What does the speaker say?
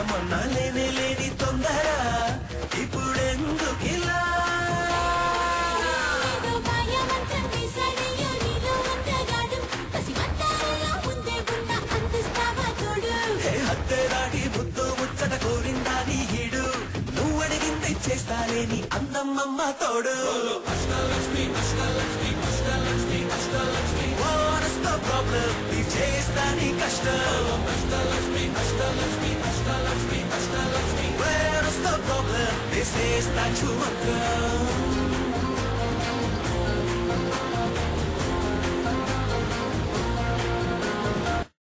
మొన్న లేని లేని తొందర ఇప్పుడెందుకిలా హత్తెరాడి ముద్దు ముచ్చట కోరిందా నీ ఈడు నువ్వడిగింది చేస్తాలేని అందమ్మమ్మ తోడు అష్టలక్ష్మి అష్టలక్ష్మి అష్టలక్ష్మి అష్టలక్ష్మి ప్రాబ్లం నీ చేస్తా నీ కష్టం Ashtalakshmi Ashtalakshmi Ashtalakshmi Ashtalakshmi Where is the problem? This is not too much.